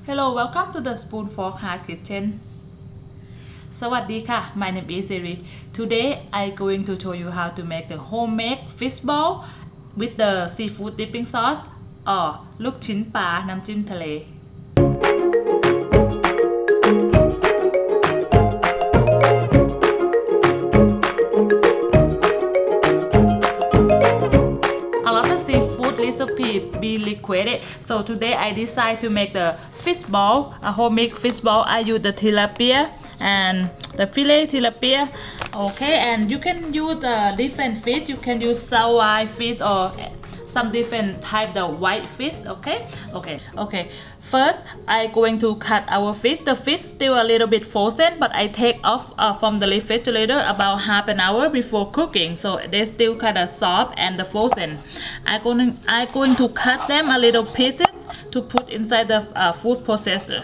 Hello, welcome to the Spoon Fork Heart Kitchen. สวัสดีค่ะ My name is Siri. Today I'm going to show you how to make the homemade fish ball with the seafood dipping sauce or ลูกชิ้นปลาน้ำจิ้มทะเล A lot of seafood recipe be requested, so today I decide to make the fish ball, a homemade fish ball. I use the tilapia and the fillet tilapia. Okay, and you can use different fish. You can use sour fish or some different type the white fish. Okay. First, I going to cut our fish. The fish still a little bit frozen, but I take off from the refrigerator about half an hour before cooking, so they still kind of soft and the frozen. I going to cut them a little pieces to put inside the food processor.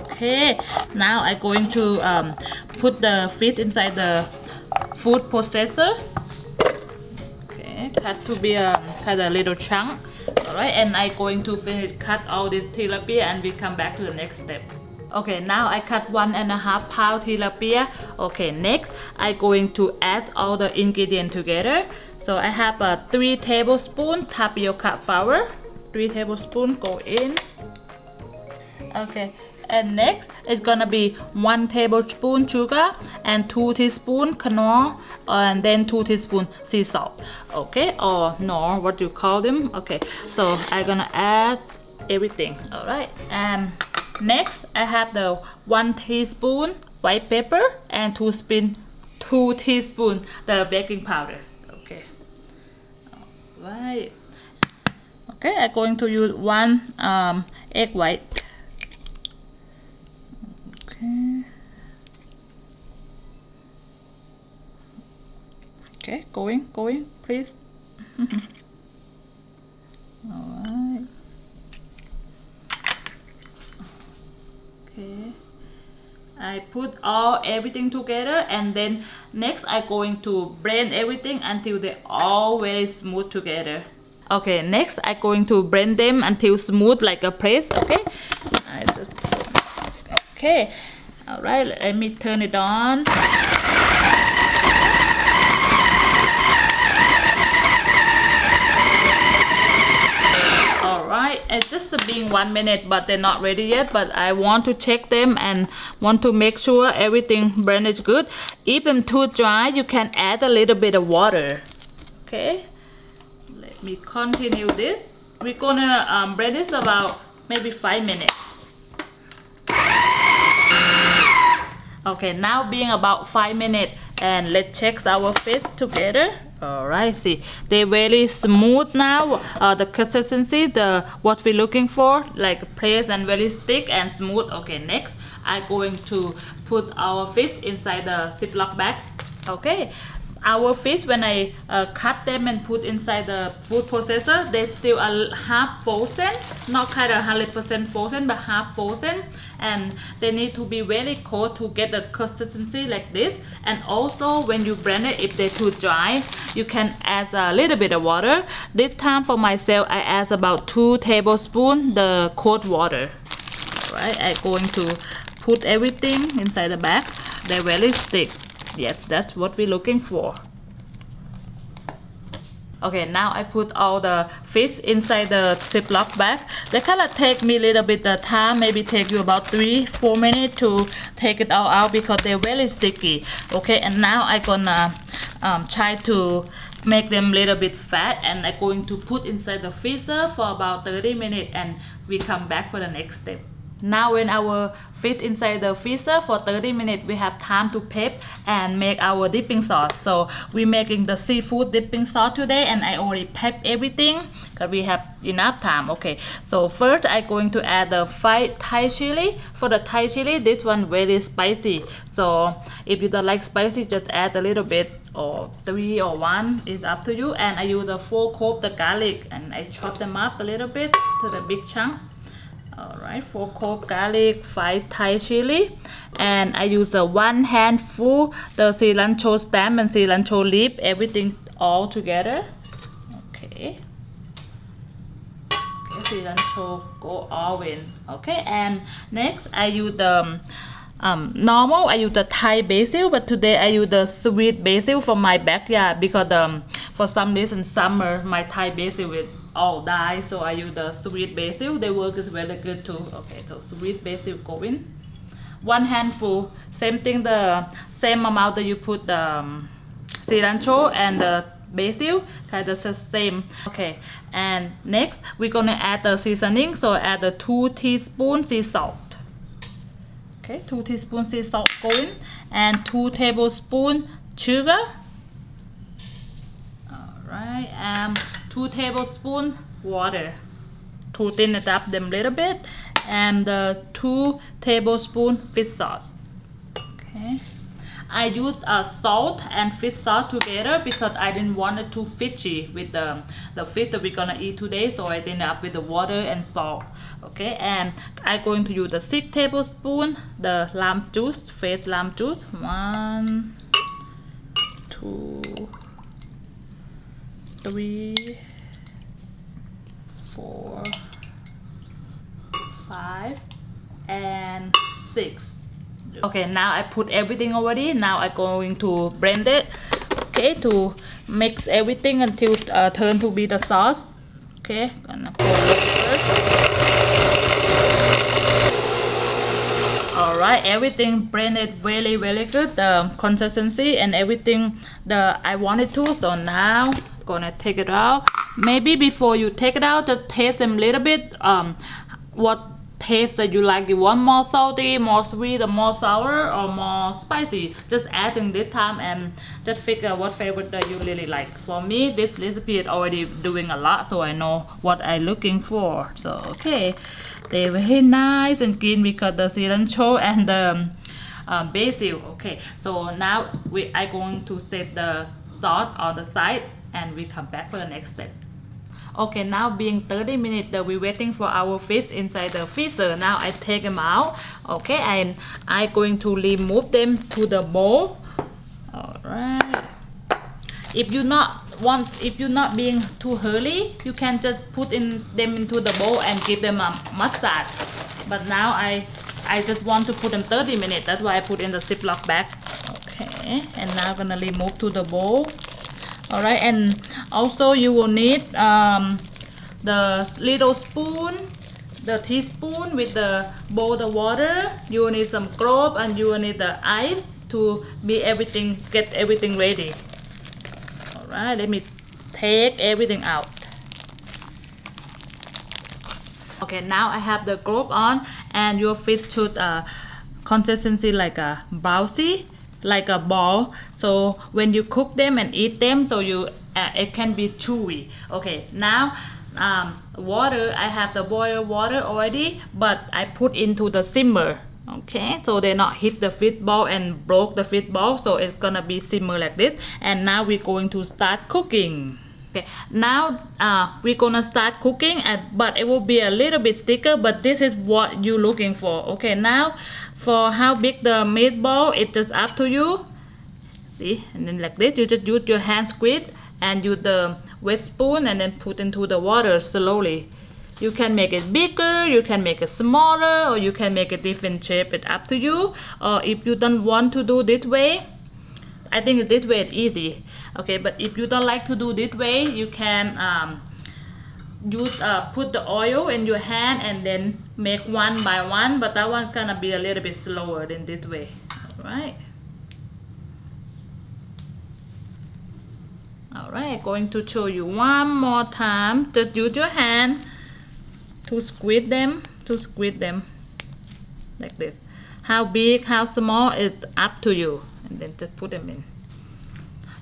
Okay, now I'm going to put the fish inside the food processor. Okay, cut to be kind of little chunk. Alright, and I'm going to finish cut all this tilapia and we come back to the next step. Okay, now I cut 1.5 pound tilapia. Okay, next I'm going to add all the ingredients together. So I have 3 tablespoons tapioca flour. 3 tablespoons go in. Okay. And next it's gonna be 1 tablespoon sugar and 2 teaspoons Knorr and then 2 teaspoons sea salt. Okay, or Knorr, what you call them. Okay, so I'm gonna add everything. Alright, and next I have the 1 teaspoon white pepper and 2 teaspoons the baking powder. Okay, alright. Okay, I'm going to use 1 egg white. Okay, going, please. Alright. Okay. I put everything together and then next I'm going to blend everything until they all very smooth together. Okay, next I'm going to blend them until smooth like a paste. Okay. Okay. Alright, let me turn it on. Alright, it's just been 1 minute, but they're not ready yet. But I want to check them and want to make sure everything blended good. If them too dry, you can add a little bit of water. Okay, let me continue this. We're gonna blend this about maybe 5 minutes. Okay, now being about 5 minutes and let's check our fish together. Alright, see, they're very smooth now. The consistency, what we're looking for, like press and very thick and smooth. Okay, next I'm going to put our fish inside the Ziploc bag. Okay, our fish, when I cut them and put inside the food processor, they still are half frozen, not kind of 100% frozen, but half frozen, and they need to be very cold to get the consistency like this. And also when you blend it, if they're too dry, you can add a little bit of water. This time for myself, I add about 2 tablespoons the cold water. Alright, I'm going to put everything inside the bag. They're very thick. Yes, that's what we're looking for. Okay, now I put all the fish inside the Ziploc bag. They kind of take me a little bit of time, maybe take you about 3-4 minutes to take it all out because they're very sticky. Okay, and now I'm gonna try to make them a little bit fat, and I'm going to put inside the freezer for about 30 minutes and we come back for the next step. Now when our fish inside the freezer for 30 minutes, we have time to prep and make our dipping sauce. So we're making the seafood dipping sauce today, and I already prep everything because we have enough time. Okay, so first I'm going to add the fried Thai chili. For the Thai chili, this one very spicy. So if you don't like spicy, just add a little bit, or 3 or 1 is up to you. And I use the 4 cloves the garlic and I chop them up a little bit to the big chunk. Alright, 4 cloves garlic, 5 Thai chili, and I use 1 handful the cilantro stem and cilantro leaf, everything all together. Okay. Cilantro go all in. Okay, and next I use the normal I use the Thai basil, but today I use the sweet basil from my backyard because for some reason summer my Thai basil will all die, so I use the sweet basil. They work is very good too. Okay, so sweet basil go in. 1 handful, same thing, the same amount that you put the cilantro and the basil, kind of the same. Okay, and next we're gonna add the seasoning, so add the 2 teaspoons sea salt. Okay, 2 teaspoons sea salt go in, and 2 tablespoons sugar. Alright, and 2 tablespoons water to thin it up them a little bit, and 2 tablespoons fish sauce. Okay, I use salt and fish sauce together because I didn't want it too fishy with the fish that we're gonna eat today, so I thin it up with the water and salt. Okay, and I'm going to use the 6 tablespoons the lime juice, fresh lime juice. 1, 2, 3, 4, 5, and 6. Okay, now I put everything already. Now I'm going to blend it. Okay, to mix everything until turn to be the sauce. Okay, gonna pour it first. Alright, everything blended really good, the consistency and everything I wanted to. So now gonna take it out. Maybe before you take it out, just taste them a little bit. What taste that you like? You want more salty, more sweet, or more sour, or more spicy? Just add in this time and just figure what flavor that you really like. For me, this recipe is already doing a lot, so I know what I'm looking for. So okay, they're very nice and green because the cilantro and the basil. Okay, so now I'm going to set the sauce on the side and we come back for the next step. Okay, now being 30 minutes that we're waiting for our fish inside the freezer. Now I take them out. Okay, and I'm going to remove them to the bowl. Alright, if you're not being too hurry, you can just put them into the bowl and give them a massage. But now I just want to put them 30 minutes, that's why I put in the Ziploc bag. Okay, and now I'm gonna remove to the bowl. Alright, and also you will need the little spoon, the teaspoon with the bowl of water. You will need some cloves and you will need the ice to get everything ready. Alright, let me take everything out. Okay, now I have the clove on, and your fish should consistency like a bouncy, like a ball, so when you cook them and eat them, so it can be chewy. Okay, now water, I have the boiled water already, but I put into the simmer. Okay, so they not hit the fish ball and broke the fish ball, so it's gonna be simmer like this. And now we're going to start cooking. Okay, now we're gonna start cooking, but it will be a little bit thicker, but this is what you're looking for. Okay, now for how big the meatball, it's just up to you. See, and then like this, you just use your hand squeeze and use the wet spoon and then put into the water slowly. You can make it bigger, you can make it smaller, or you can make a different shape. It's up to you. Or if you don't want to do this way, I think this way is easy. Okay, but if you don't like to do this way, you can put the oil in your hand and then make one by one, but that one's gonna be a little bit slower than this way. Alright. Alright, going to show you one more time. Just use your hand to squeeze them like this. How big, how small, it's up to you. And then just put them in.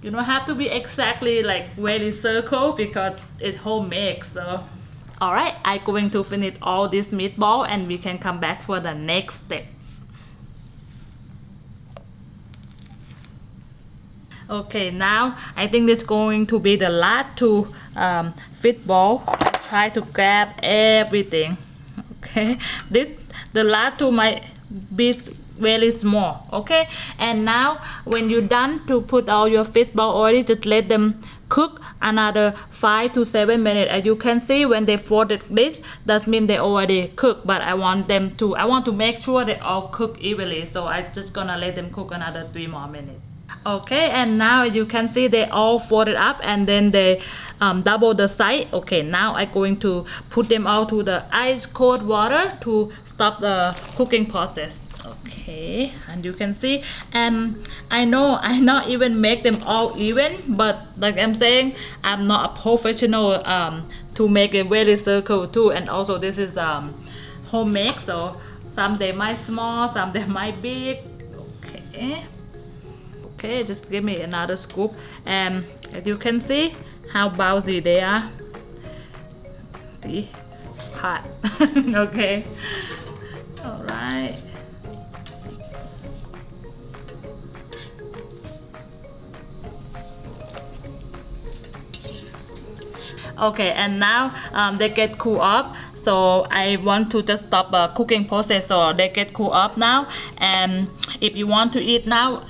You don't have to be exactly like very circle because it's homemade. So alright, I'm going to finish all this meatball and we can come back for the next step. Okay, now I think it's going to be the last two fish ball. Try to grab everything. Okay, the last two might be very small. Okay, and now when you're done to put all your fish ball already, just let them cook another 5 to 7 minutes. As you can see, when they folded this, that means they already cooked, but I want to make sure they all cook evenly, so I just gonna let them cook another 3 more minutes. Okay, and now you can see they all folded up, and then they double the size. Okay, now I'm going to put them all to the ice cold water to stop the cooking process. Okay, and you can see, and I know I not even make them all even, but like I'm saying, I'm not a professional to make a very circle too, and also this is homemade, so some they might small, some they might big. Okay, just give me another scoop, and as you can see how bouncy they are. See, hot. Okay, all right. Okay, and now they get cool up, so I want to just stop the cooking process, so they get cool up now. And if you want to eat now,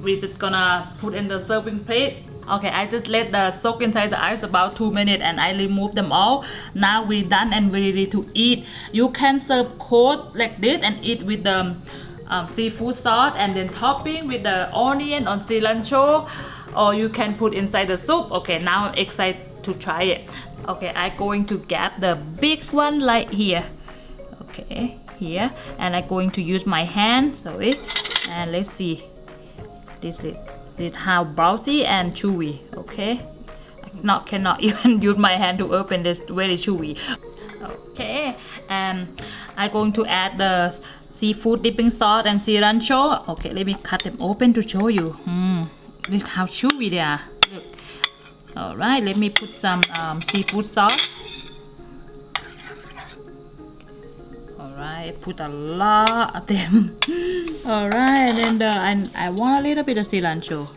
we just gonna put in the serving plate. Okay, I just let the soak inside the ice about 2 minutes, and I remove them all. Now we done and we ready to eat. You can serve cold like this and eat with the seafood sauce, and then topping with the onion or cilantro, or you can put inside the soup. Okay, now I'm excited to try it. Okay, I'm going to get the big one right here. Okay, here, and I'm going to use my hand. Sorry, and let's see. This is how bouncy and chewy. Okay, I cannot even use my hand to open this. Very chewy. Okay, and I'm going to add the seafood dipping sauce and cilantro. Okay, let me cut them open to show you. This is how chewy they are. Look. Alright, let me put some seafood sauce. Alright, put a lot of them. Alright, and then I want a little bit of cilantro.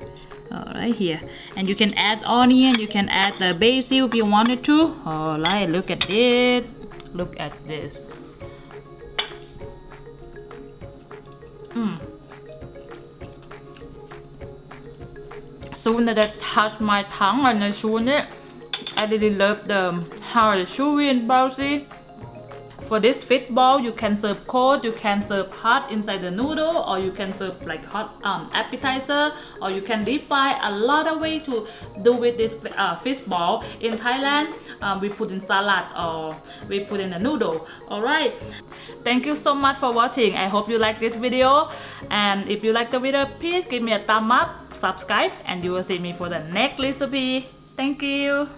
Alright, here. And you can add onion, you can add the basil if you wanted to. Alright, look at it. Look at this. Soon as I touch my tongue and I chew it, I really love how it's chewy and bouncy. For this fish ball, you can serve cold, you can serve hot inside the noodle, or you can serve like hot appetizer, or you can deep fry. A lot of ways to do with this fish ball. In Thailand, we put in salad or we put in a noodle. Alright, thank you so much for watching. I hope you like this video, and if you like the video, please give me a thumb up, subscribe, and you will see me for the next recipe. Thank you.